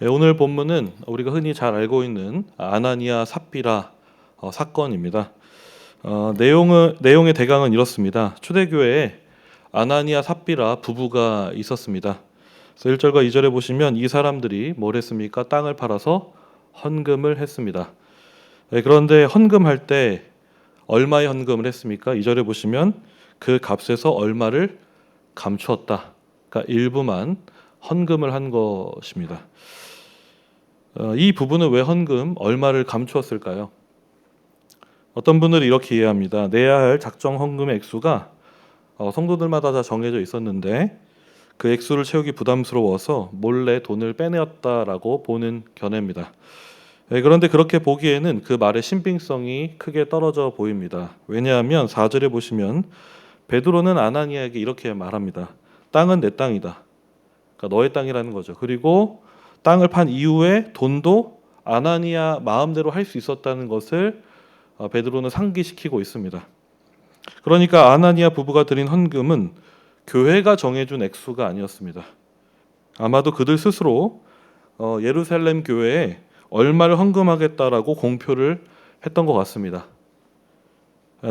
오늘 본문은 우리가 흔히 잘 알고 있는 아나니아 삽비라 사건입니다. 내용의 대강은 이렇습니다. 초대교회에 아나니아 삽비라 부부가 있었습니다. 그래서 1절과 2절에 보시면 이 사람들이 뭘 했습니까? 땅을 팔아서 헌금을 했습니다. 그런데 헌금할 때 얼마의 헌금을 했습니까? 2절에 보시면 그 값에서 얼마를 감추었다. 그러니까 일부만 헌금을 한 것입니다. 이 부분은 왜 헌금 얼마를 감추었을까요? 어떤 분들이 이렇게 이해합니다. 내야 할 작정 헌금의 액수가 성도들마다 다 정해져 있었는데 그 액수를 채우기 부담스러워서 몰래 돈을 빼내었다라고 보는 견해입니다. 그런데 그렇게 보기에는 그 말의 신빙성이 크게 떨어져 보입니다. 왜냐하면 4절에 보시면 베드로는 아나니아에게 이렇게 말합니다. 땅은 내 땅이다. 그러니까 너의 땅이라는 거죠. 그리고 땅을 판 이후에 돈도 아나니아 마음대로 할 수 있었다는 것을 베드로는 상기시키고 있습니다. 그러니까 아나니아 부부가 드린 헌금은 교회가 정해준 액수가 아니었습니다. 아마도 그들 스스로 예루살렘 교회에 얼마를 헌금하겠다라고 공표를 했던 것 같습니다.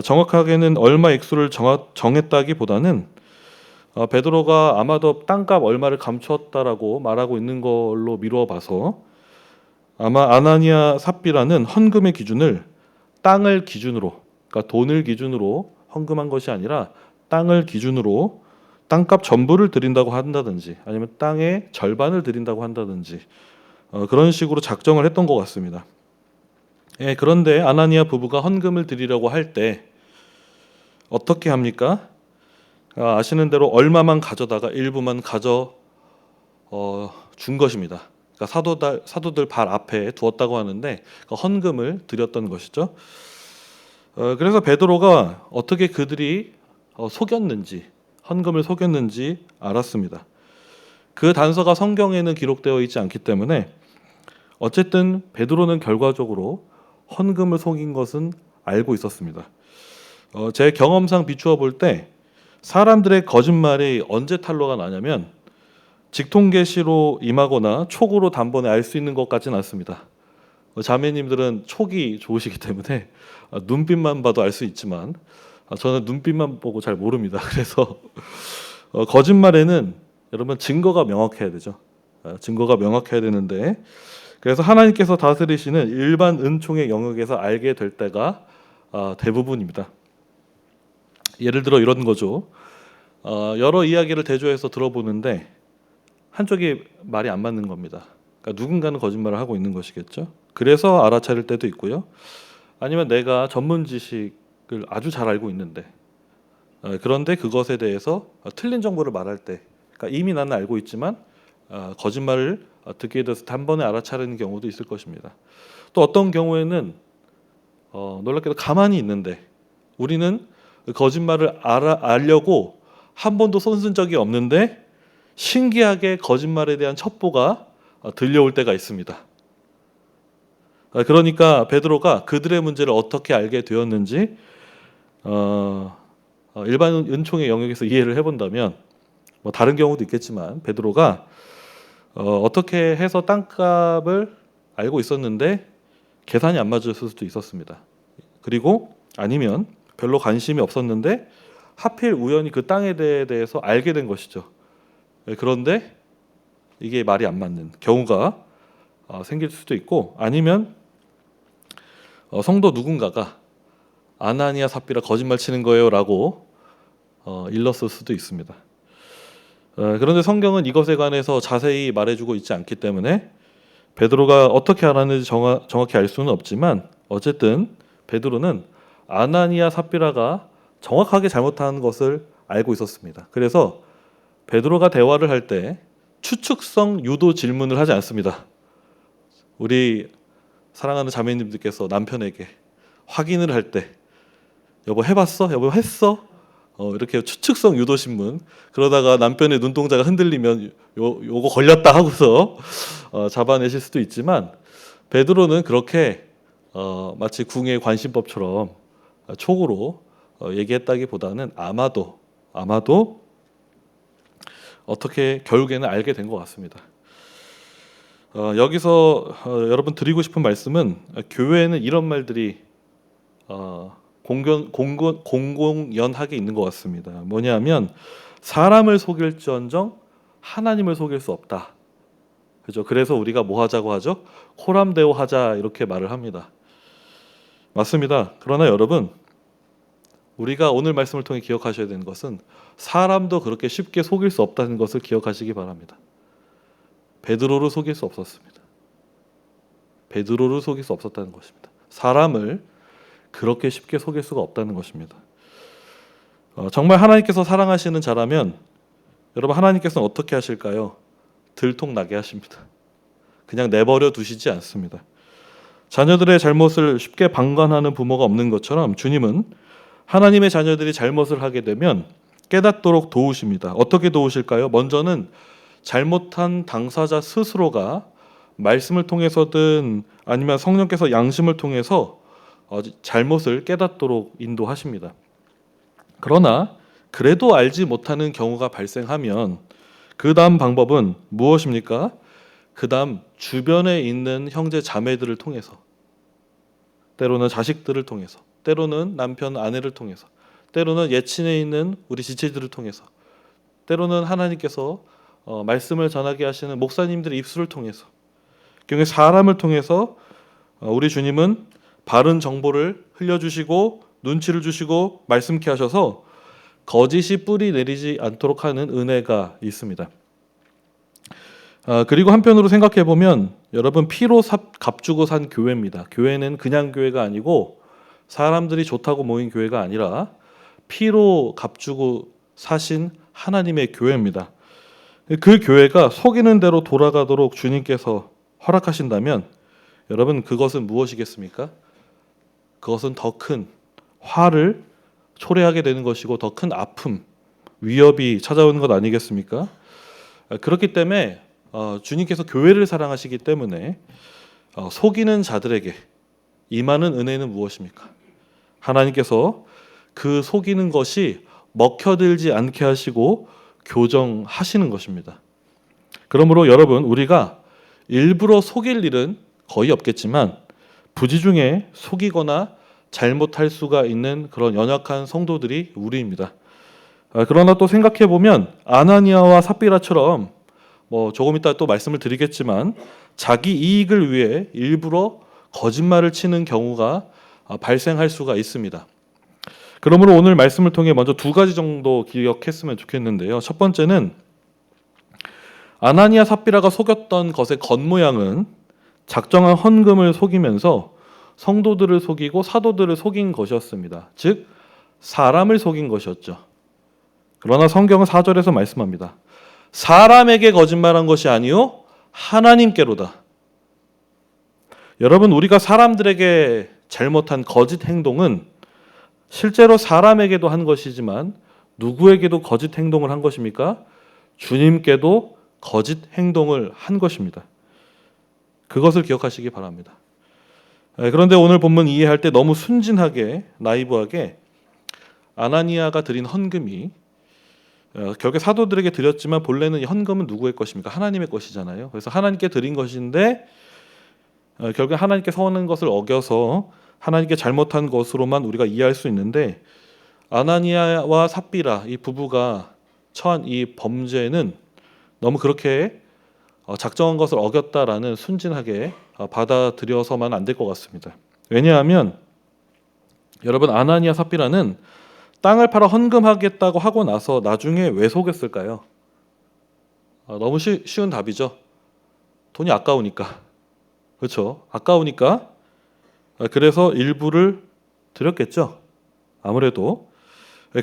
정확하게는 얼마 액수를 정했다기보다는 베드로가 아마도 땅값 얼마를 감추었다라고 말하고 있는 걸로 미루어 봐서 아마 아나니아 삽비라는 헌금의 기준을 땅을 기준으로, 그러니까 돈을 기준으로 헌금한 것이 아니라 땅을 기준으로 땅값 전부를 드린다고 한다든지 아니면 땅의 절반을 드린다고 한다든지 그런 식으로 작정을 했던 것 같습니다. 그런데 아나니아 부부가 헌금을 드리려고 할 때 어떻게 합니까? 아시는 대로 얼마만 가져다가 일부만 가져 준 것입니다. 그러니까 사도들 발 앞에 두었다고 하는데 헌금을 드렸던 것이죠. 그래서 베드로가 어떻게 그들이 속였는지 헌금을 속였는지 알았습니다. 그 단서가 성경에는 기록되어 있지 않기 때문에 어쨌든 베드로는 결과적으로 헌금을 속인 것은 알고 있었습니다. 제 경험상 비추어 볼 때 사람들의 거짓말이 언제 탄로가 나냐면 직통계시로 임하거나 촉으로 단번에 알 수 있는 것 같지는 않습니다. 자매님들은 촉이 좋으시기 때문에 눈빛만 봐도 알 수 있지만 저는 눈빛만 보고 잘 모릅니다. 그래서 거짓말에는 여러분 증거가 명확해야 되죠. 증거가 명확해야 되는데 그래서 하나님께서 다스리시는 일반 은총의 영역에서 알게 될 때가 대부분입니다. 예를 들어 이런 거죠. 여러 이야기를 대조해서 들어보는데 한쪽이 말이 안 맞는 겁니다. 그러니까 누군가는 거짓말을 하고 있는 것이겠죠. 그래서 알아차릴 때도 있고요. 아니면 내가 전문 지식을 아주 잘 알고 있는데 그런데 그것에 대해서 틀린 정보를 말할 때 그러니까 이미 나는 알고 있지만 거짓말을 듣게 돼서 단번에 알아차리는 경우도 있을 것입니다. 또 어떤 경우에는 놀랍게도 가만히 있는데 우리는 거짓말을 알려고 한 번도 손쓴 적이 없는데 신기하게 거짓말에 대한 첩보가 들려올 때가 있습니다. 그러니까 베드로가 그들의 문제를 어떻게 알게 되었는지 일반 은총의 영역에서 이해를 해본다면 뭐 다른 경우도 있겠지만 베드로가 어떻게 해서 땅값을 알고 있었는데 계산이 안 맞을 수도 있었습니다. 그리고 아니면 별로 관심이 없었는데 하필 우연히 그 땅에 대해서 알게 된 것이죠. 그런데 이게 말이 안 맞는 경우가 생길 수도 있고 아니면 성도 누군가가 아나니아 삽비라 거짓말 치는 거예요라고 일렀을 수도 있습니다. 그런데 성경은 이것에 관해서 자세히 말해주고 있지 않기 때문에 베드로가 어떻게 알았는지 정확히 알 수는 없지만 어쨌든 베드로는 아나니아 삽비라가 정확하게 잘못한 것을 알고 있었습니다. 그래서 베드로가 대화를 할 때 추측성 유도 질문을 하지 않습니다. 우리 사랑하는 자매님들께서 남편에게 확인을 할 때 여보 해봤어? 여보 했어? 이렇게 추측성 유도 신문 그러다가 남편의 눈동자가 흔들리면 요거 걸렸다 하고서 잡아내실 수도 있지만 베드로는 그렇게 마치 궁의 관심법처럼 촉으로 얘기했다기보다는 아마도 어떻게 결국에는 알게 된 것 같습니다. 여기서 여러분 드리고 싶은 말씀은 교회에는 이런 말들이 공공연하게 있는 것 같습니다. 뭐냐면 사람을 속일지언정 하나님을 속일 수 없다. 그죠? 그래서 우리가 뭐 하자고 하죠? 호람대오 하자 이렇게 말을 합니다. 맞습니다. 그러나 여러분, 우리가 오늘 말씀을 통해 기억하셔야 되는 것은 사람도 그렇게 쉽게 속일 수 없다는 것을 기억하시기 바랍니다. 베드로를 속일 수 없었습니다. 베드로를 속일 수 없었다는 것입니다. 사람을 그렇게 쉽게 속일 수가 없다는 것입니다. 정말 하나님께서 사랑하시는 자라면 여러분, 하나님께서는 어떻게 하실까요? 들통나게 하십니다. 그냥 내버려 두시지 않습니다. 자녀들의 잘못을 쉽게 방관하는 부모가 없는 것처럼 주님은 하나님의 자녀들이 잘못을 하게 되면 깨닫도록 도우십니다. 어떻게 도우실까요? 먼저는 잘못한 당사자 스스로가 말씀을 통해서든 아니면 성령께서 양심을 통해서 잘못을 깨닫도록 인도하십니다. 그러나 그래도 알지 못하는 경우가 발생하면 그 다음 방법은 무엇입니까? 그 다음 주변에 있는 형제 자매들을 통해서, 때로는 자식들을 통해서, 때로는 남편 아내를 통해서, 때로는 예친에 있는 우리 지체들을 통해서, 때로는 하나님께서 말씀을 전하게 하시는 목사님들의 입술을 통해서, 경우에 사람을 통해서 우리 주님은 바른 정보를 흘려주시고 눈치를 주시고 말씀케 하셔서 거짓이 뿌리 내리지 않도록 하는 은혜가 있습니다. 그리고 한편으로 생각해 보면 여러분, 피로 값주고 산 교회입니다. 교회는 그냥 교회가 아니고 사람들이 좋다고 모인 교회가 아니라 피로 값주고 사신 하나님의 교회입니다. 그 교회가 속이는 대로 돌아가도록 주님께서 허락하신다면 여러분, 그것은 무엇이겠습니까? 그것은 더 큰 화를 초래하게 되는 것이고 더 큰 아픔, 위협이 찾아오는 것 아니겠습니까? 그렇기 때문에 주님께서 교회를 사랑하시기 때문에 속이는 자들에게 임하는 은혜는 무엇입니까? 하나님께서 그 속이는 것이 먹혀들지 않게 하시고 교정하시는 것입니다. 그러므로 여러분, 우리가 일부러 속일 일은 거의 없겠지만 부지 중에 속이거나 잘못할 수가 있는 그런 연약한 성도들이 우리입니다. 그러나 또 생각해 보면 아나니아와 삽비라처럼 조금 이따 또 말씀을 드리겠지만 자기 이익을 위해 일부러 거짓말을 치는 경우가 발생할 수가 있습니다. 그러므로 오늘 말씀을 통해 먼저 두 가지 정도 기억했으면 좋겠는데요. 첫 번째는 아나니아 삽비라가 속였던 것의 겉모양은 작정한 헌금을 속이면서 성도들을 속이고 사도들을 속인 것이었습니다. 즉 사람을 속인 것이었죠. 그러나 성경은 4절에서 말씀합니다. 사람에게 거짓말한 것이 아니요 하나님께로다. 여러분, 우리가 사람들에게 잘못한 거짓 행동은 실제로 사람에게도 한 것이지만 누구에게도 거짓 행동을 한 것입니까? 주님께도 거짓 행동을 한 것입니다. 그것을 기억하시기 바랍니다. 그런데 오늘 본문 이해할 때 너무 순진하게 나이브하게 아나니아가 드린 헌금이 결국 사도들에게 드렸지만 본래는 헌금은 누구의 것입니까? 하나님의 것이잖아요. 그래서 하나님께 드린 것인데 결국 하나님께 서원한 것을 어겨서 하나님께 잘못한 것으로만 우리가 이해할 수 있는데, 아나니아와 삽비라 이 부부가 처한 이 범죄는 너무 그렇게 작정한 것을 어겼다라는 순진하게 받아들여서만 안 될 것 같습니다. 왜냐하면 여러분, 아나니아 삽비라는 땅을 팔아 헌금하겠다고 하고 나서 나중에 왜 속였을까요? 너무 쉬운 답이죠. 돈이 아까우니까. 그렇죠? 아까우니까. 그래서 일부를 드렸겠죠. 아무래도.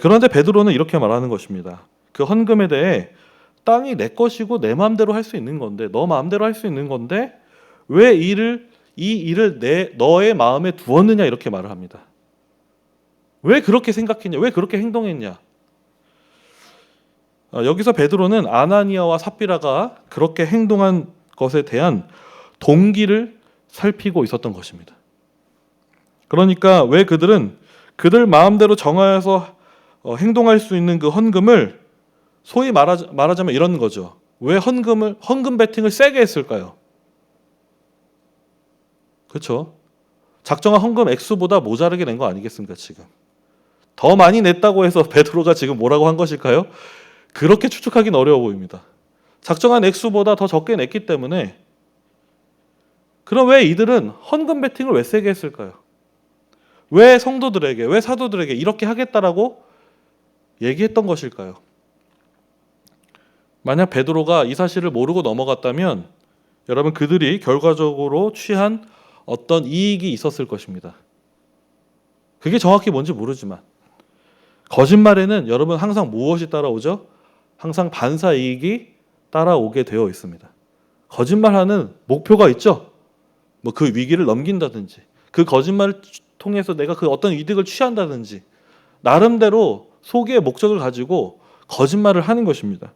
그런데 베드로는 이렇게 말하는 것입니다. 그 헌금에 대해 땅이 내 것이고 내 마음대로 할 수 있는 건데, 너 마음대로 할 수 있는 건데 왜 이 일을 너의 마음에 두었느냐 이렇게 말을 합니다. 왜 그렇게 생각했냐? 왜 그렇게 행동했냐? 여기서 베드로는 아나니아와 삽비라가 그렇게 행동한 것에 대한 동기를 살피고 있었던 것입니다. 그러니까 왜 그들은 그들 마음대로 정하여서 행동할 수 있는 그 헌금을 소위 말하자면 이런 거죠. 왜 헌금 배팅을 세게 했을까요? 그렇죠? 작정한 헌금 액수보다 모자르게 낸 거 아니겠습니까, 지금? 더 많이 냈다고 해서 베드로가 지금 뭐라고 한 것일까요? 그렇게 추측하기는 어려워 보입니다. 작정한 액수보다 더 적게 냈기 때문에. 그럼 왜 이들은 헌금 베팅을 왜 세게 했을까요? 왜 성도들에게, 왜 사도들에게 이렇게 하겠다라고 얘기했던 것일까요? 만약 베드로가 이 사실을 모르고 넘어갔다면 여러분, 그들이 결과적으로 취한 어떤 이익이 있었을 것입니다. 그게 정확히 뭔지 모르지만 거짓말에는 여러분 항상 무엇이 따라오죠? 항상 반사 이익이 따라오게 되어 있습니다. 거짓말하는 목표가 있죠. 뭐 그 위기를 넘긴다든지, 그 거짓말을 통해서 내가 그 어떤 이득을 취한다든지, 나름대로 속의 목적을 가지고 거짓말을 하는 것입니다.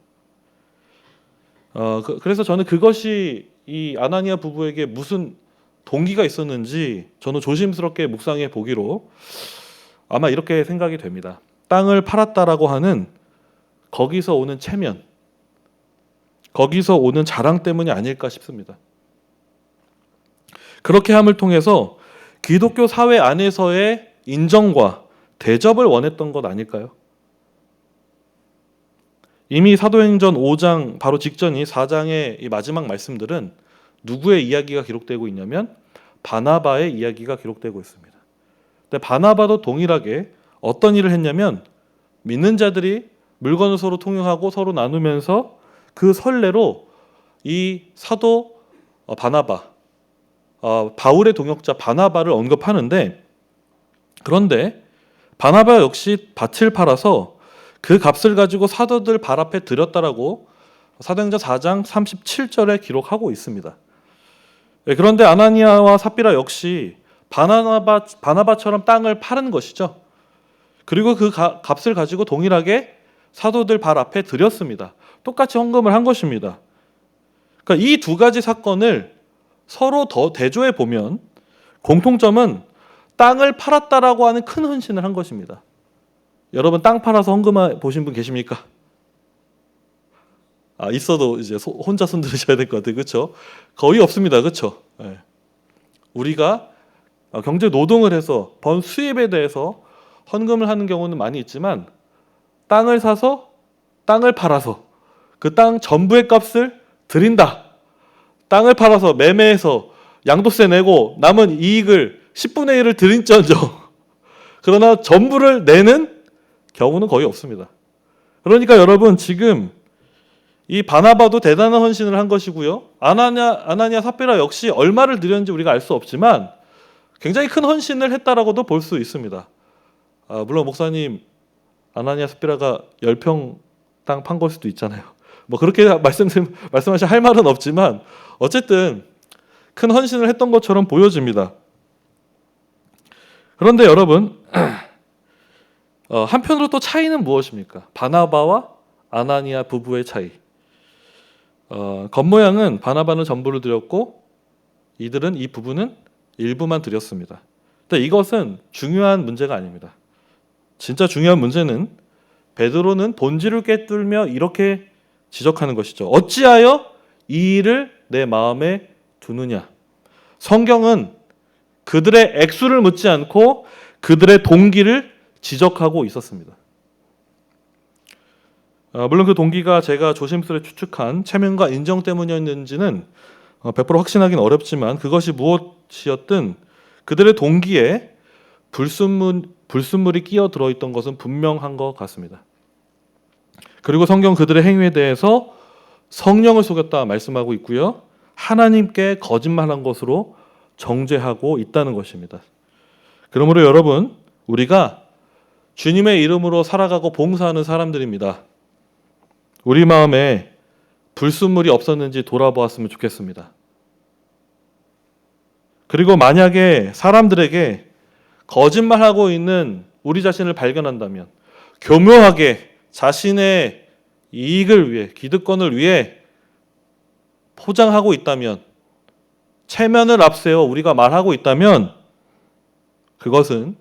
그래서 저는 그것이 이 아나니아 부부에게 무슨 동기가 있었는지 저는 조심스럽게 묵상해 보기로 아마 이렇게 생각이 됩니다. 땅을 팔았다라고 하는 거기서 오는 체면, 거기서 오는 자랑 때문이 아닐까 싶습니다. 그렇게 함을 통해서 기독교 사회 안에서의 인정과 대접을 원했던 것 아닐까요? 이미 사도행전 5장 바로 직전이 4장의 이 마지막 말씀들은 누구의 이야기가 기록되고 있냐면 바나바의 이야기가 기록되고 있습니다. 근데 바나바도 동일하게 어떤 일을 했냐면 믿는 자들이 물건을 서로 통용하고 서로 나누면서 그 선례로 이 사도 바나바, 바울의 동역자 바나바를 언급하는데, 그런데 바나바 역시 밭을 팔아서 그 값을 가지고 사도들 발 앞에 드렸다라고 사도행전 4장 37절에 기록하고 있습니다. 그런데 아나니아와 삽비라 역시 바나바처럼 땅을 파는 것이죠. 그리고 그 값을 가지고 동일하게 사도들 발 앞에 드렸습니다. 똑같이 헌금을 한 것입니다. 그러니까 이 두 가지 사건을 서로 더 대조해 보면 공통점은 땅을 팔았다라고 하는 큰 헌신을 한 것입니다. 여러분, 땅 팔아서 헌금 보신 분 계십니까? 있어도 이제 혼자 손 들으셔야 될 것 같아요. 그렇죠? 거의 없습니다. 그렇죠? 네. 우리가 경제 노동을 해서 번 수입에 대해서 헌금을 하는 경우는 많이 있지만 땅을 사서 땅을 팔아서 그 땅 전부의 값을 드린다. 땅을 팔아서 매매해서 양도세 내고 남은 이익을 10분의 1을 드린전정 그러나 전부를 내는 경우는 거의 없습니다. 그러니까 여러분, 지금 이 바나바도 대단한 헌신을 한 것이고요. 아나니아 삽비라 역시 얼마를 드렸는지 우리가 알 수 없지만 굉장히 큰 헌신을 했다라고도 볼 수 있습니다. 물론 목사님, 아나니아 삽비라가 10평 땅 판 걸 수도 있잖아요. 뭐 그렇게 말씀하실 할 말은 없지만 어쨌든 큰 헌신을 했던 것처럼 보여집니다. 그런데 여러분, 한편으로 또 차이는 무엇입니까? 바나바와 아나니아 부부의 차이. 겉모양은 바나바는 전부를 드렸고 이 부부는 일부만 드렸습니다. 근데 이것은 중요한 문제가 아닙니다. 진짜 중요한 문제는 베드로는 본질을 꿰뚫며 이렇게 지적하는 것이죠. 어찌하여 이 일을 내 마음에 두느냐. 성경은 그들의 액수를 묻지 않고 그들의 동기를 지적하고 있었습니다. 물론 그 동기가 제가 조심스레 추측한 체면과 인정 때문이었는지는 100% 확신하기는 어렵지만 그것이 무엇이었든 그들의 동기에 불순물이 끼어 들어있던 것은 분명한 것 같습니다. 그리고 성경 그들의 행위에 대해서 성령을 속였다 말씀하고 있고요. 하나님께 거짓말한 것으로 정죄하고 있다는 것입니다. 그러므로 여러분, 우리가 주님의 이름으로 살아가고 봉사하는 사람들입니다. 우리 마음에 불순물이 없었는지 돌아보았으면 좋겠습니다. 그리고 만약에 사람들에게 거짓말하고 있는 우리 자신을 발견한다면 교묘하게 자신의 이익을 위해, 기득권을 위해 포장하고 있다면, 체면을 앞세워 우리가 말하고 있다면 그것은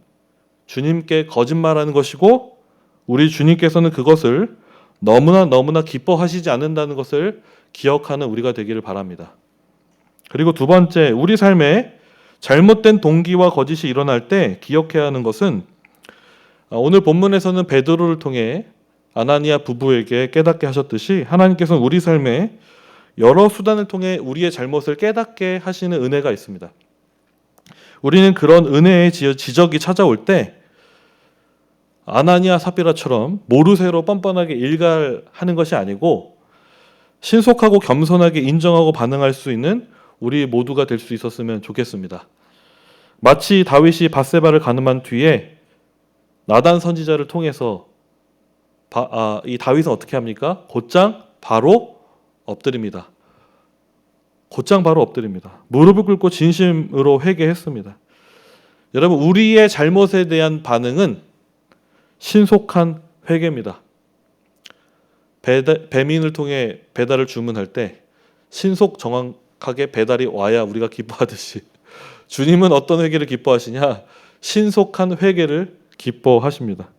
주님께 거짓말하는 것이고 우리 주님께서는 그것을 너무나 기뻐하시지 않는다는 것을 기억하는 우리가 되기를 바랍니다. 그리고 두 번째, 우리 삶에 잘못된 동기와 거짓이 일어날 때 기억해야 하는 것은 오늘 본문에서는 베드로를 통해 아나니아 부부에게 깨닫게 하셨듯이 하나님께서는 우리 삶에 여러 수단을 통해 우리의 잘못을 깨닫게 하시는 은혜가 있습니다. 우리는 그런 은혜의 지적이 찾아올 때 아나니아 삽비라처럼 모르쇠로 뻔뻔하게 일갈하는 것이 아니고 신속하고 겸손하게 인정하고 반응할 수 있는 우리 모두가 될 수 있었으면 좋겠습니다. 마치 다윗이 밧세바를 가늠한 뒤에 나단 선지자를 통해서 이 다윗은 어떻게 합니까? 곧장 바로 엎드립니다. 곧장 바로 엎드립니다. 무릎을 꿇고 진심으로 회개했습니다. 여러분, 우리의 잘못에 대한 반응은 신속한 회개입니다. 배민을 통해 배달을 주문할 때 신속 정확하게 배달이 와야 우리가 기뻐하듯이 주님은 어떤 회개를 기뻐하시냐? 신속한 회개를 기뻐하십니다.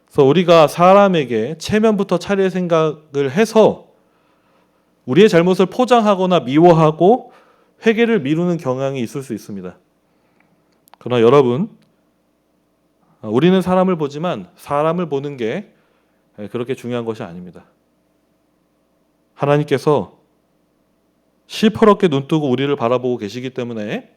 그래서 우리가 사람에게 체면부터 차릴 생각을 해서 우리의 잘못을 포장하거나 미워하고 회개를 미루는 경향이 있을 수 있습니다. 그러나 여러분, 우리는 사람을 보지만 사람을 보는 게 그렇게 중요한 것이 아닙니다. 하나님께서 시퍼렇게 눈뜨고 우리를 바라보고 계시기 때문에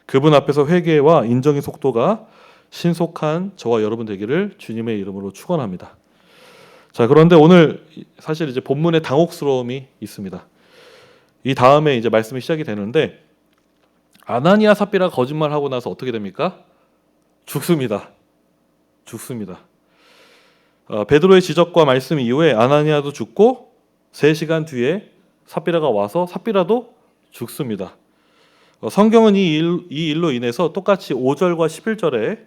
그분 앞에서 회개와 인정의 속도가 신속한 저와 여러분 되기를 주님의 이름으로 축원합니다. 자, 그런데 오늘 사실 이제 본문에 당혹스러움이 있습니다. 이 다음에 이제 말씀이 시작이 되는데 아나니아 삽비라가 거짓말하고 나서 어떻게 됩니까? 죽습니다. 베드로의 지적과 말씀 이후에 아나니아도 죽고 3시간 뒤에 삽비라가 와서 삽비라도 죽습니다. 성경은 이 일로 인해서 똑같이 5절과 11절에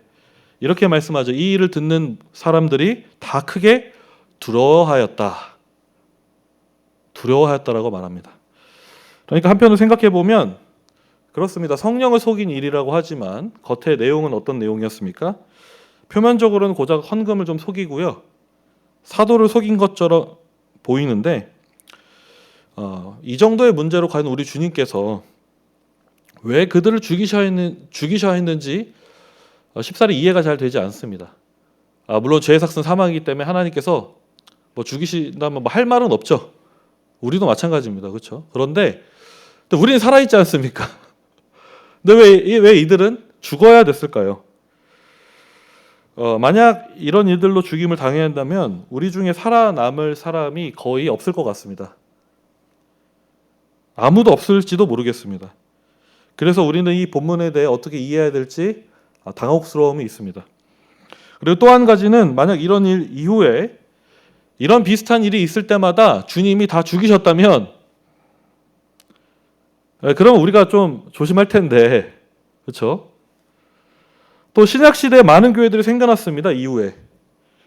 이렇게 말씀하죠. 이 일을 듣는 사람들이 다 크게 두려워하였다라고 말합니다. 그러니까 한편으로 생각해 보면 그렇습니다. 성령을 속인 일이라고 하지만 겉의 내용은 어떤 내용이었습니까? 표면적으로는 고작 헌금을 좀 속이고요. 사도를 속인 것처럼 보이는데 이 정도의 문제로 과연 우리 주님께서 왜 그들을 죽이셔야 했는지 쉽사리 이해가 잘 되지 않습니다. 물론 죄의 삭은 사망이기 때문에 하나님께서 죽이신다면 할 말은 없죠. 우리도 마찬가지입니다. 그렇죠? 그런데 우리는 살아있지 않습니까? 근데 왜 이들은 죽어야 됐을까요? 만약 이런 일들로 죽임을 당해야 한다면 우리 중에 살아남을 사람이 거의 없을 것 같습니다. 아무도 없을지도 모르겠습니다. 그래서 우리는 이 본문에 대해 어떻게 이해해야 될지 당혹스러움이 있습니다. 그리고 또 한 가지는 만약 이런 일 이후에 이런 비슷한 일이 있을 때마다 주님이 다 죽이셨다면 그럼 우리가 좀 조심할 텐데, 그렇죠? 또 신약 시대에 많은 교회들이 생겨났습니다. 이후에.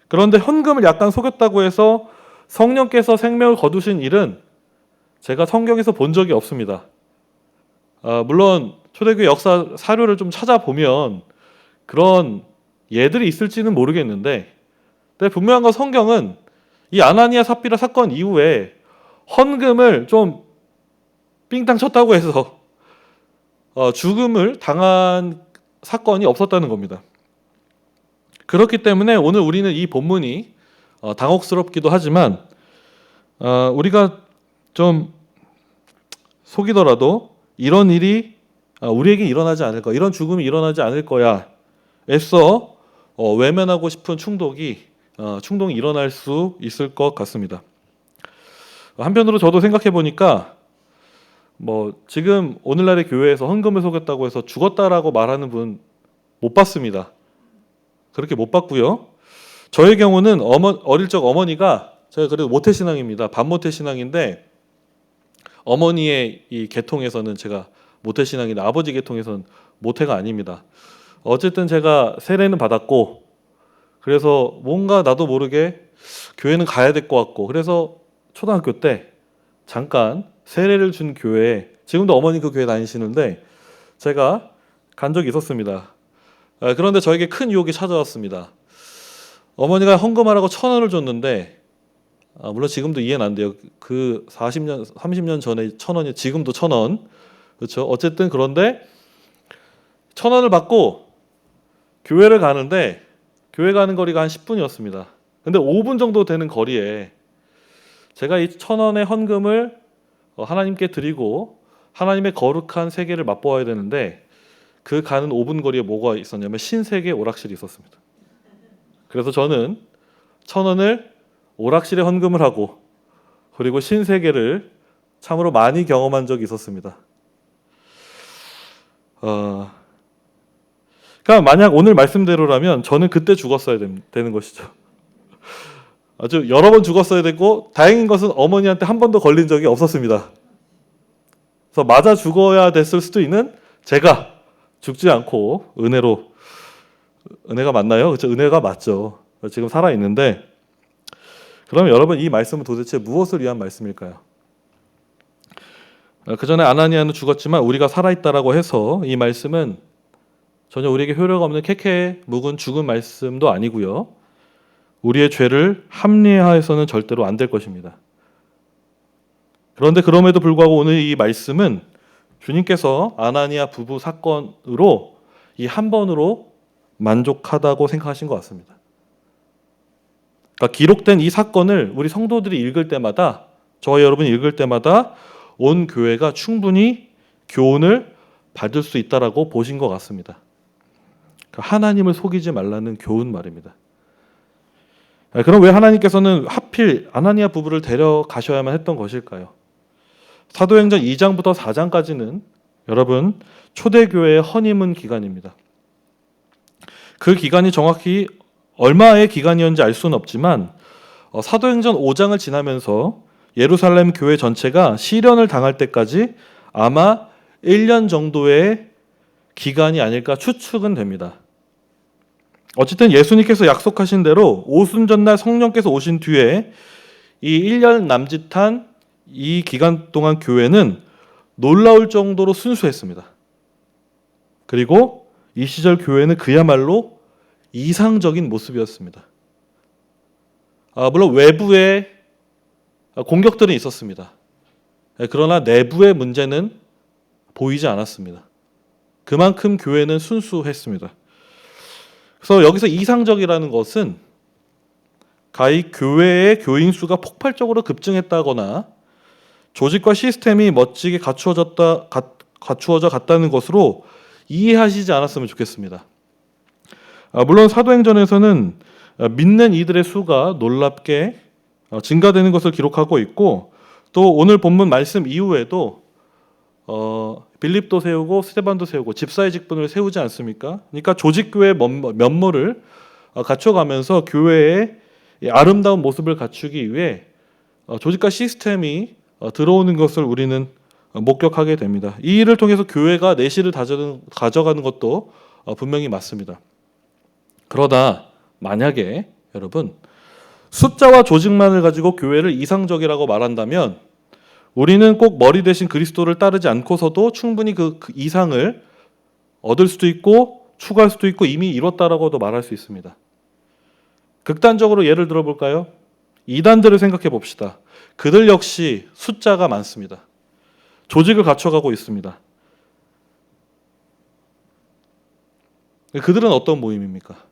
그런데 헌금을 약간 속였다고 해서 성령께서 생명을 거두신 일은 제가 성경에서 본 적이 없습니다. 물론 초대교회 역사 사료를 좀 찾아보면 그런 예들이 있을지는 모르겠는데, 근데 분명한 건 성경은 이 아나니아 삽비라 사건 이후에 헌금을 좀 삥땅 쳤다고 해서 죽음을 당한 사건이 없었다는 겁니다. 그렇기 때문에 오늘 우리는 이 본문이 당혹스럽기도 하지만 우리가 좀 속이더라도 이런 일이 우리에게 일어나지 않을 거야, 이런 죽음이 일어나지 않을 거야 애써 외면하고 싶은 충동이 일어날 수 있을 것 같습니다. 한편으로 저도 생각해 보니까 지금 오늘날의 교회에서 헌금을 속였다고 해서 죽었다라고 말하는 분 못 봤습니다. 그렇게 못 봤고요. 저의 경우는 어릴 적 어머니가, 제가 그래도 모태신앙입니다. 반모태신앙인데 어머니의 이 계통에서는 제가 모태신앙인데 아버지 계통에서는 모태가 아닙니다. 어쨌든 제가 세례는 받았고 그래서 뭔가 나도 모르게 교회는 가야 될 것 같고 그래서 초등학교 때 잠깐 세례를 준 교회에, 지금도 어머니 그 교회 다니시는데 제가 간 적이 있었습니다. 그런데 저에게 큰 유혹이 찾아왔습니다. 어머니가 헌금하라고 1,000원을 줬는데 물론 지금도 이해는 안 돼요. 그 40년, 30년 전에 1,000원이 지금도 1,000원. 그렇죠? 어쨌든 그런데 1,000원을 받고 교회를 가는데 교회 가는 거리가 한 10분이었습니다. 근데 5분 정도 되는 거리에 제가 이 1,000원의 헌금을 하나님께 드리고 하나님의 거룩한 세계를 맛보아야 되는데 그 가는 5분 거리에 뭐가 있었냐면 신세계 오락실이 있었습니다. 그래서 저는 1,000원을 오락실에 헌금을 하고 그리고 신세계를 참으로 많이 경험한 적이 있었습니다. 그러니까 만약 오늘 말씀대로라면 저는 그때 죽었어야 되는 것이죠. 아주 여러 번 죽었어야 되고 다행인 것은 어머니한테 한 번도 걸린 적이 없었습니다. 그래서 맞아 죽어야 됐을 수도 있는 제가 죽지 않고 은혜가 맞나요? 그렇죠? 은혜가 맞죠. 지금 살아 있는데 그러면 여러분 이 말씀은 도대체 무엇을 위한 말씀일까요? 그 전에 아나니아는 죽었지만 우리가 살아있다라고 해서 이 말씀은 전혀 우리에게 효력 없는 캐캐 묵은 죽은 말씀도 아니고요. 우리의 죄를 합리화해서는 절대로 안 될 것입니다. 그런데 그럼에도 불구하고 오늘 이 말씀은 주님께서 아나니아 부부 사건으로 이 한 번으로 만족하다고 생각하신 것 같습니다. 그러니까 기록된 이 사건을 우리 성도들이 읽을 때마다 저와 여러분이 읽을 때마다 온 교회가 충분히 교훈을 받을 수 있다라고 보신 것 같습니다. 그러니까 하나님을 속이지 말라는 교훈 말입니다. 그럼 왜 하나님께서는 하필 아나니아 부부를 데려가셔야만 했던 것일까요? 사도행전 2장부터 4장까지는 여러분 초대교회의 허니문 기간입니다. 그 기간이 정확히 얼마의 기간이었는지 알 수는 없지만 사도행전 5장을 지나면서 예루살렘 교회 전체가 시련을 당할 때까지 아마 1년 정도의 기간이 아닐까 추측은 됩니다. 어쨌든 예수님께서 약속하신 대로 오순절날 성령께서 오신 뒤에 이 1년 남짓한 이 기간 동안 교회는 놀라울 정도로 순수했습니다. 그리고 이 시절 교회는 그야말로 이상적인 모습이었습니다. 물론 외부에 공격들은 있었습니다. 그러나 내부의 문제는 보이지 않았습니다. 그만큼 교회는 순수했습니다. 그래서 여기서 이상적이라는 것은 가히 교회의 교인 수가 폭발적으로 급증했다거나 조직과 시스템이 멋지게 갖추어져 갔다는 것으로 이해하시지 않았으면 좋겠습니다. 물론 사도행전에서는 믿는 이들의 수가 놀랍게 증가되는 것을 기록하고 있고 또 오늘 본문 말씀 이후에도 빌립도 세우고 스데반도 세우고 집사의 직분을 세우지 않습니까? 그러니까 조직교회의 면모를 갖춰가면서 교회의 아름다운 모습을 갖추기 위해 조직과 시스템이 들어오는 것을 우리는 목격하게 됩니다. 이 일을 통해서 교회가 내실을 가져가는 것도 분명히 맞습니다. 그러다 만약에 여러분 숫자와 조직만을 가지고 교회를 이상적이라고 말한다면 우리는 꼭 머리 대신 그리스도를 따르지 않고서도 충분히 그 이상을 얻을 수도 있고 추구할 수도 있고 이미 이뤘다라고도 말할 수 있습니다. 극단적으로 예를 들어볼까요? 이단들을 생각해 봅시다. 그들 역시 숫자가 많습니다. 조직을 갖춰가고 있습니다. 그들은 어떤 모임입니까?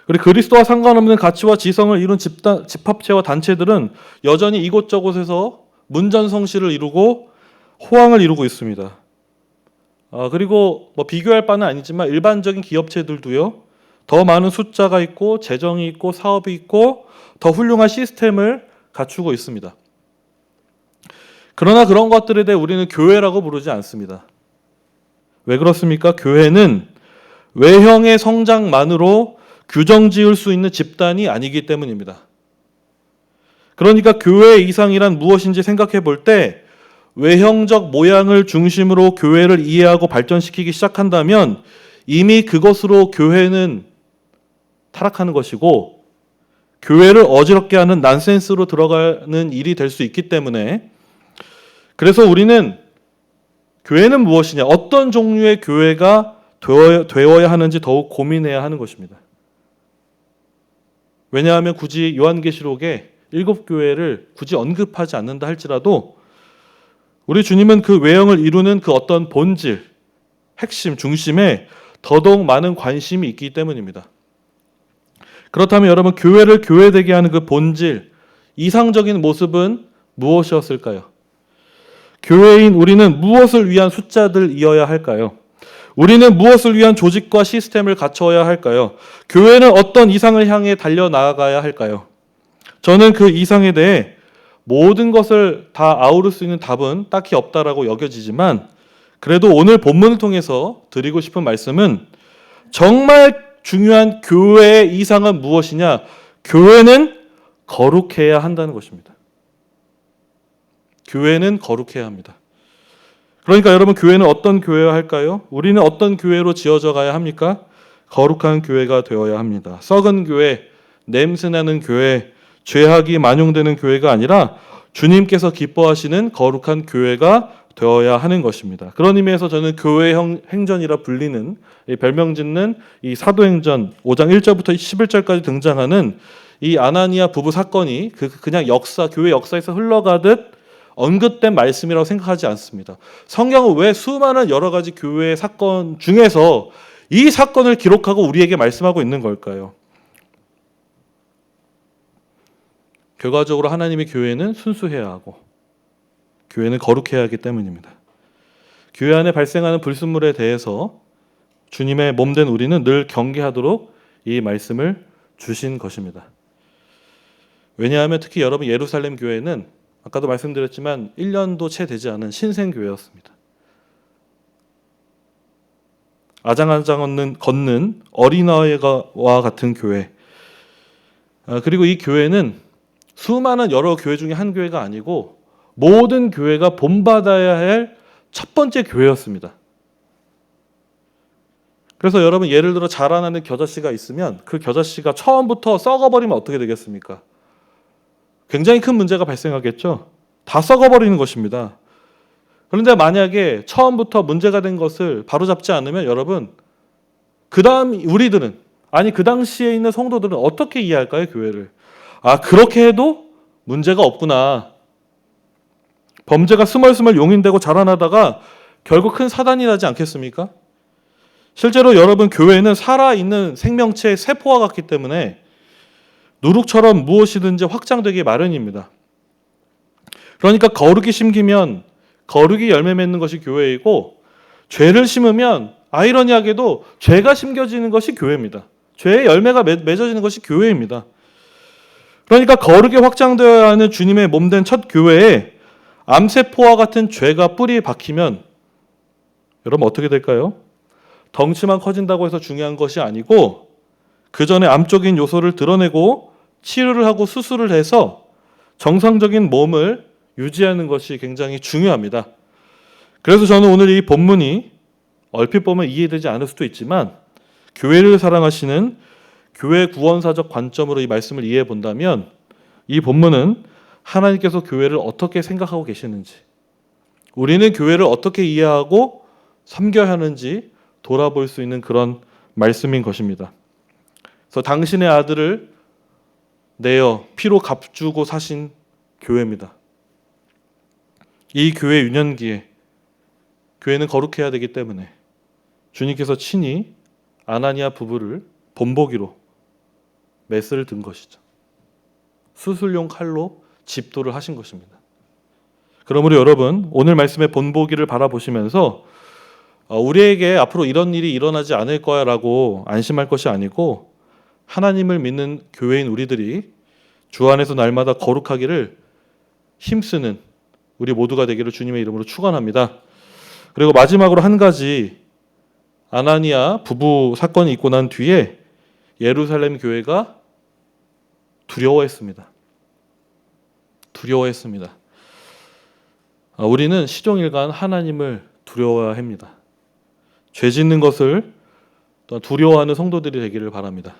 그리고 그리스도와 상관없는 가치와 지성을 이룬 집합체와 단체들은 여전히 이곳저곳에서 문전성시를 이루고 호황을 이루고 있습니다. 그리고 비교할 바는 아니지만 일반적인 기업체들도요. 더 많은 숫자가 있고 재정이 있고 사업이 있고 더 훌륭한 시스템을 갖추고 있습니다. 그러나 그런 것들에 대해 우리는 교회라고 부르지 않습니다. 왜 그렇습니까? 교회는 외형의 성장만으로 규정 지을 수 있는 집단이 아니기 때문입니다. 그러니까 교회의 이상이란 무엇인지 생각해 볼 때 외형적 모양을 중심으로 교회를 이해하고 발전시키기 시작한다면 이미 그것으로 교회는 타락하는 것이고 교회를 어지럽게 하는 난센스로 들어가는 일이 될 수 있기 때문에 그래서 우리는 교회는 무엇이냐, 어떤 종류의 교회가 되어야 하는지 더욱 고민해야 하는 것입니다. 왜냐하면 굳이 요한계시록에 7교회를 굳이 언급하지 않는다 할지라도 우리 주님은 그 외형을 이루는 그 어떤 본질, 핵심, 중심에 더더욱 많은 관심이 있기 때문입니다. 그렇다면 여러분, 교회를 교회되게 하는 그 본질, 이상적인 모습은 무엇이었을까요? 교회인 우리는 무엇을 위한 숫자들이어야 할까요? 우리는 무엇을 위한 조직과 시스템을 갖춰야 할까요? 교회는 어떤 이상을 향해 달려나가야 할까요? 저는 그 이상에 대해 모든 것을 다 아우를 수 있는 답은 딱히 없다라고 여겨지지만, 그래도 오늘 본문을 통해서 드리고 싶은 말씀은 정말 중요한 교회의 이상은 무엇이냐? 교회는 거룩해야 한다는 것입니다. 교회는 거룩해야 합니다. 그러니까 여러분, 교회는 어떤 교회여야 할까요? 우리는 어떤 교회로 지어져 가야 합니까? 거룩한 교회가 되어야 합니다. 썩은 교회, 냄새나는 교회, 죄악이 만용되는 교회가 아니라 주님께서 기뻐하시는 거룩한 교회가 되어야 하는 것입니다. 그런 의미에서 저는 교회 행전이라 불리는, 별명 짓는 이 사도행전 5장 1절부터 11절까지 등장하는 이 아나니아 부부 사건이 그냥 교회 역사에서 흘러가듯 언급된 말씀이라고 생각하지 않습니다. 성경은 왜 수많은 여러 가지 교회의 사건 중에서 이 사건을 기록하고 우리에게 말씀하고 있는 걸까요? 결과적으로 하나님의 교회는 순수해야 하고 교회는 거룩해야 하기 때문입니다. 교회 안에 발생하는 불순물에 대해서 주님의 몸된 우리는 늘 경계하도록 이 말씀을 주신 것입니다. 왜냐하면 특히 여러분, 예루살렘 교회는 아까도 말씀드렸지만 1년도 채 되지 않은 신생교회였습니다. 아장아장 걷는 어린아이와 같은 교회. 그리고 이 교회는 수많은 여러 교회 중에 한 교회가 아니고 모든 교회가 본받아야 할 첫 번째 교회였습니다. 그래서 여러분, 예를 들어 자라나는 겨자씨가 있으면 그 겨자씨가 처음부터 썩어버리면 어떻게 되겠습니까? 굉장히 큰 문제가 발생하겠죠. 다 썩어버리는 것입니다. 그런데 만약에 처음부터 문제가 된 것을 바로잡지 않으면 여러분, 그 당시에 있는 성도들은 어떻게 이해할까요? 교회를. 그렇게 해도 문제가 없구나. 범죄가 스멀스멀 용인되고 자라나다가 결국 큰 사단이 나지 않겠습니까? 실제로 여러분, 교회는 살아있는 생명체의 세포와 같기 때문에 누룩처럼 무엇이든지 확장되기 마련입니다. 그러니까 거룩이 심기면 거룩이 열매 맺는 것이 교회이고, 죄를 심으면 아이러니하게도 죄가 심겨지는 것이 교회입니다. 죄의 열매가 맺어지는 것이 교회입니다. 그러니까 거룩이 확장되어야 하는 주님의 몸된 첫 교회에 암세포와 같은 죄가 뿌리에 박히면 여러분 어떻게 될까요? 덩치만 커진다고 해서 중요한 것이 아니고 그 전에 암적인 요소를 드러내고 치료를 하고 수술을 해서 정상적인 몸을 유지하는 것이 굉장히 중요합니다. 그래서 저는 오늘 이 본문이 얼핏 보면 이해되지 않을 수도 있지만 교회를 사랑하시는 교회 구원사적 관점으로 이 말씀을 이해해 본다면 이 본문은 하나님께서 교회를 어떻게 생각하고 계시는지, 우리는 교회를 어떻게 이해하고 섬겨야 하는지 돌아볼 수 있는 그런 말씀인 것입니다. 그래서 당신의 아들을 내어 피로 값주고 사신 교회입니다. 이 교회 유년기에 교회는 거룩해야 되기 때문에 주님께서 친히 아나니아 부부를 본보기로 메스를 든 것이죠. 수술용 칼로 집도를 하신 것입니다. 그러므로 여러분, 오늘 말씀의 본보기를 바라보시면서 우리에게 앞으로 이런 일이 일어나지 않을 거야 라고 안심할 것이 아니고 하나님을 믿는 교회인 우리들이 주 안에서 날마다 거룩하기를 힘쓰는 우리 모두가 되기를 주님의 이름으로 축원합니다. 그리고 마지막으로 한 가지, 아나니아 부부 사건이 있고 난 뒤에 예루살렘 교회가 두려워했습니다. 우리는 시종일관 하나님을 두려워해야 합니다. 죄 짓는 것을 두려워하는 성도들이 되기를 바랍니다.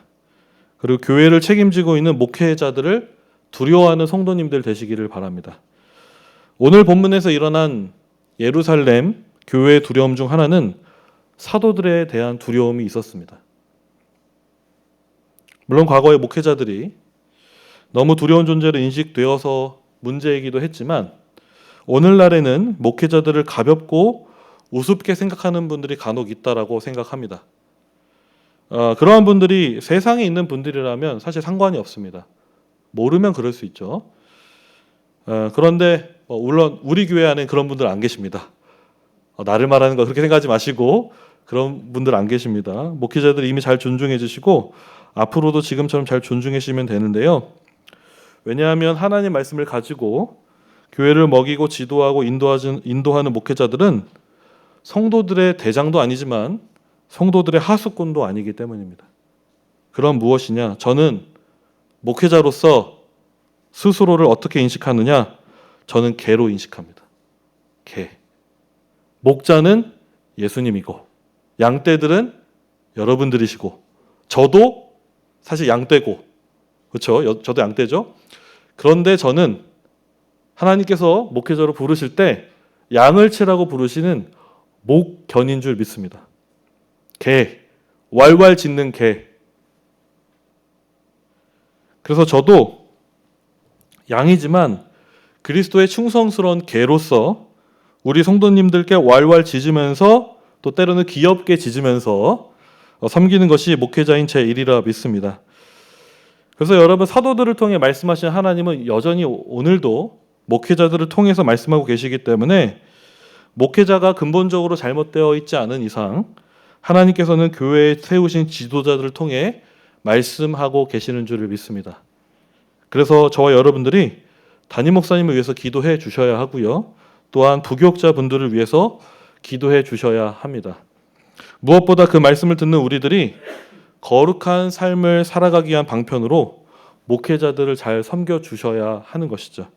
그리고 교회를 책임지고 있는 목회자들을 두려워하는 성도님들 되시기를 바랍니다. 오늘 본문에서 일어난 예루살렘 교회의 두려움 중 하나는 사도들에 대한 두려움이 있었습니다. 물론 과거의 목회자들이 너무 두려운 존재로 인식되어서 문제이기도 했지만 오늘날에는 목회자들을 가볍고 우습게 생각하는 분들이 간혹 있다라고 생각합니다. 그러한 분들이 세상에 있는 분들이라면 사실 상관이 없습니다. 모르면 그럴 수 있죠. 그런데 물론 우리 교회 안에 그런 분들 안 계십니다. 나를 말하는 거 그렇게 생각하지 마시고 그런 분들 안 계십니다. 목회자들 이미 잘 존중해 주시고 앞으로도 지금처럼 잘 존중해 주시면 되는데요. 왜냐하면 하나님 말씀을 가지고 교회를 먹이고 지도하고 인도하는 목회자들은 성도들의 대장도 아니지만 성도들의 하수꾼도 아니기 때문입니다. 그럼 무엇이냐? 저는 목회자로서 스스로를 어떻게 인식하느냐? 저는 개로 인식합니다. 개. 목자는 예수님이고 양떼들은 여러분들이시고 저도 사실 양떼고 그렇죠? 저도 양떼죠. 그런데 저는 하나님께서 목회자로 부르실 때 양을 치라고 부르시는 목견인 줄 믿습니다. 개, 왈왈 짖는 개. 그래서 저도 양이지만 그리스도의 충성스러운 개로서 우리 성도님들께 왈왈 짖으면서 또 때로는 귀엽게 짖으면서 섬기는 것이 목회자인 제 일이라 믿습니다. 그래서 여러분 사도들을 통해 말씀하신 하나님은 여전히 오늘도 목회자들을 통해서 말씀하고 계시기 때문에 목회자가 근본적으로 잘못되어 있지 않은 이상 하나님께서는 교회에 세우신 지도자들을 통해 말씀하고 계시는 줄을 믿습니다. 그래서 저와 여러분들이 담임 목사님을 위해서 기도해 주셔야 하고요. 또한 부교육자분들을 위해서 기도해 주셔야 합니다. 무엇보다 그 말씀을 듣는 우리들이 거룩한 삶을 살아가기 위한 방편으로 목회자들을 잘 섬겨 주셔야 하는 것이죠.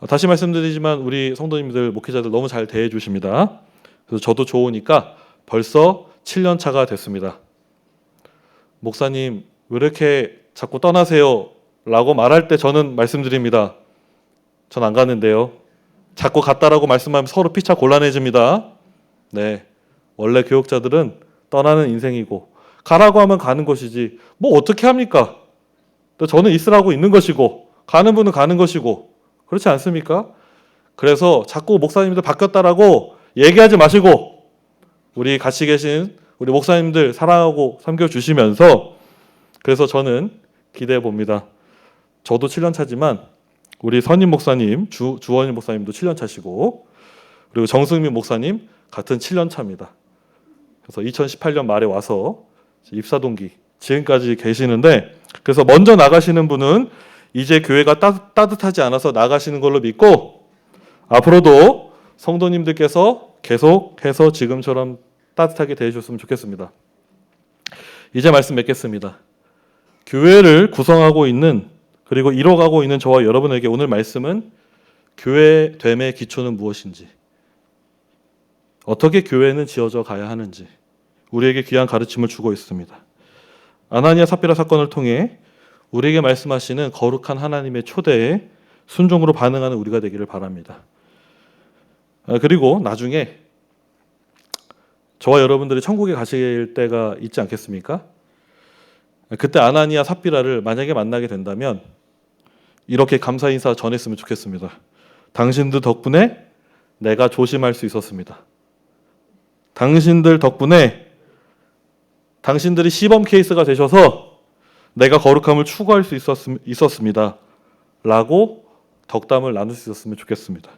다시 말씀드리지만 우리 성도님들 목회자들 너무 잘 대해 주십니다. 그래서 저도 좋으니까 벌써 7년 차가 됐습니다. 목사님 왜 이렇게 자꾸 떠나세요? 라고 말할 때 저는 말씀드립니다. 전 안 가는데요. 자꾸 갔다라고 말씀하면 서로 피차 곤란해집니다. 네, 원래 교육자들은 떠나는 인생이고 가라고 하면 가는 것이지 뭐 어떻게 합니까? 또 저는 있으라고 있는 것이고 가는 분은 가는 것이고 그렇지 않습니까? 그래서 자꾸 목사님들 바뀌었다라고 얘기하지 마시고 우리 같이 계신 우리 목사님들 사랑하고 섬겨주시면서 그래서 저는 기대해 봅니다. 저도 7년 차지만 우리 선임 목사님, 주원임 목사님도 7년 차시고 그리고 정승민 목사님 같은 7년 차입니다. 그래서 2018년 말에 와서 입사 동기 지금까지 계시는데 그래서 먼저 나가시는 분은 이제 교회가 따뜻하지 않아서 나가시는 걸로 믿고 앞으로도 성도님들께서 계속해서 지금처럼 따뜻하게 대해주셨으면 좋겠습니다. 이제 말씀 맺겠습니다. 교회를 구성하고 있는 그리고 이뤄가고 있는 저와 여러분에게 오늘 말씀은 교회됨의 기초는 무엇인지 어떻게 교회는 지어져 가야 하는지 우리에게 귀한 가르침을 주고 있습니다. 아나니아 삽비라 사건을 통해 우리에게 말씀하시는 거룩한 하나님의 초대에 순종으로 반응하는 우리가 되기를 바랍니다. 그리고 나중에 저와 여러분들이 천국에 가실 때가 있지 않겠습니까? 그때 아나니아 삽비라를 만약에 만나게 된다면 이렇게 감사 인사 전했으면 좋겠습니다. 당신들 덕분에 내가 조심할 수 있었습니다. 당신들 덕분에 당신들이 시범 케이스가 되셔서 내가 거룩함을 추구할 수 있었습니다. 라고 덕담을 나눌 수 있었으면 좋겠습니다.